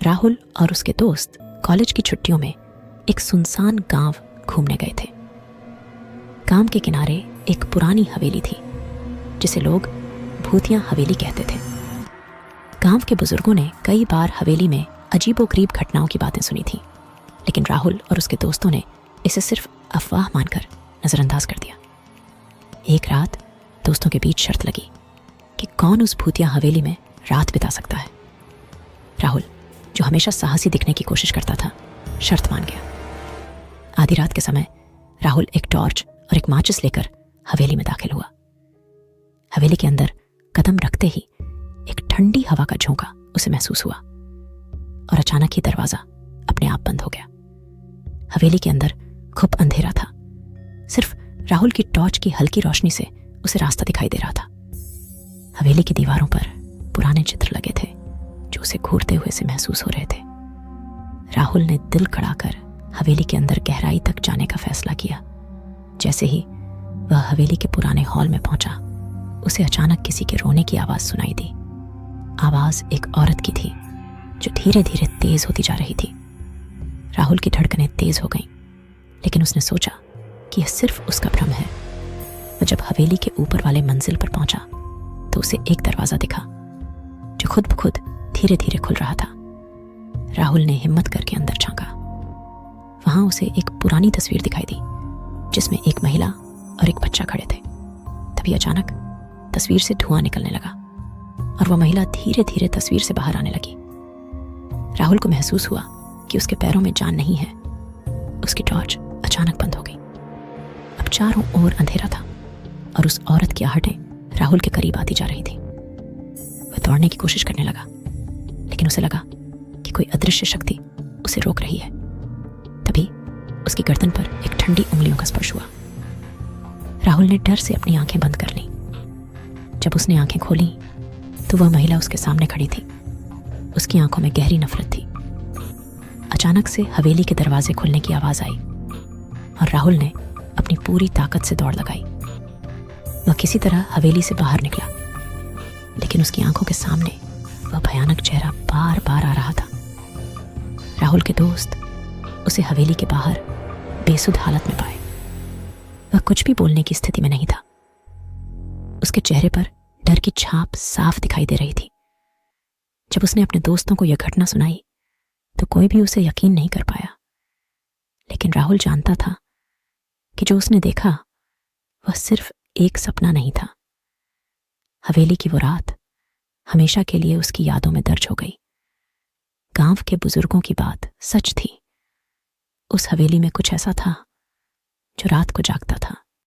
राहुल और उसके दोस्त कॉलेज की छुट्टियों में एक सुनसान गांव घूमने गए थे। गांव के किनारे एक पुरानी हवेली थी जिसे लोग भूतिया हवेली कहते थे। गांव के बुजुर्गों ने कई बार हवेली में अजीबोगरीब घटनाओं की बातें सुनी थी, लेकिन राहुल और उसके दोस्तों ने इसे सिर्फ अफवाह मानकर नजरअंदाज कर दिया। एक रात दोस्तों के बीच शर्त लगी कि कौन उस भूतिया हवेली में रात बिता सकता है। राहुल, जो हमेशा साहसी दिखने की कोशिश करता था, शर्त मान गया। आधी रात के समय राहुल एक टॉर्च और एक माचिस लेकर हवेली में दाखिल हुआ। हवेली के अंदर कदम रखते ही एक ठंडी हवा का झोंका उसे महसूस हुआ और अचानक ही दरवाजा अपने आप बंद हो गया। हवेली के अंदर खूब अंधेरा था। सिर्फ राहुल की टॉर्च की हल्की रोशनी से उसे रास्ता दिखाई दे रहा था। हवेली की दीवारों पर पुराने चित्र लगे थे जो उसे घूरते हुए से महसूस हो रहे थे। राहुल ने दिल कड़ाकर हवेली के अंदर गहराई तक जाने का फैसला किया। जैसे ही वह हवेली के पुराने हॉल में पहुंचा, उसे अचानक किसी के रोने की आवाज सुनाई दी। आवाज एक औरत की थी जो धीरे धीरे तेज होती जा रही थी। राहुल की धड़कनें तेज हो गईं, लेकिन उसने सोचा कि यह सिर्फ उसका भ्रम है। वह जब हवेली के ऊपर वाले मंजिल पर पहुंचा तो उसे एक दरवाजा दिखा जो खुद ब खुद धीरे धीरे खुल रहा था। राहुल ने हिम्मत करके अंदर झांका। वहां उसे एक पुरानी तस्वीर दिखाई दी जिसमें एक महिला और एक बच्चा खड़े थे। तभी अचानक तस्वीर से धुआं निकलने लगा और वह महिला धीरे धीरे तस्वीर से बाहर आने लगी। राहुल को महसूस हुआ कि उसके पैरों में जान नहीं है। उसकी टॉर्च अचानक बंद हो गई। अब चारों ओर अंधेरा था और उस औरत की आहटें राहुल के करीब आती जा रही थी। वह दौड़ने की कोशिश करने लगा, लेकिन उसे लगा कि कोई अदृश्य शक्ति उसे रोक रही है। तभी उसकी गर्दन पर एक ठंडी उंगलियों का स्पर्श हुआ। राहुल ने डर से अपनी आंखें बंद कर लीं। जब उसने आंखें खोली तो वह महिला उसके सामने खड़ी थी। उसकी आंखों में गहरी नफरत थी। अचानक से हवेली के दरवाजे खुलने की आवाज आई और राहुल ने अपनी पूरी ताकत से दौड़ लगाई। वह किसी तरह हवेली से बाहर निकला, लेकिन उसकी आंखों के सामने वह भयानक चेहरा बार बार आ रहा था। राहुल के दोस्त उसे हवेली के बाहर बेसुध हालत में पाए। वह कुछ भी बोलने की स्थिति में नहीं था। उसके चेहरे पर डर की छाप साफ दिखाई दे रही थी। जब उसने अपने दोस्तों को यह घटना सुनाई तो कोई भी उसे यकीन नहीं कर पाया, लेकिन राहुल जानता था कि जो उसने देखा वह सिर्फ एक सपना नहीं था। हवेली की वो रात हमेशा के लिए उसकी यादों में दर्ज हो गई। गांव के बुजुर्गों की बात सच थी। उस हवेली में कुछ ऐसा था जो रात को जागता था।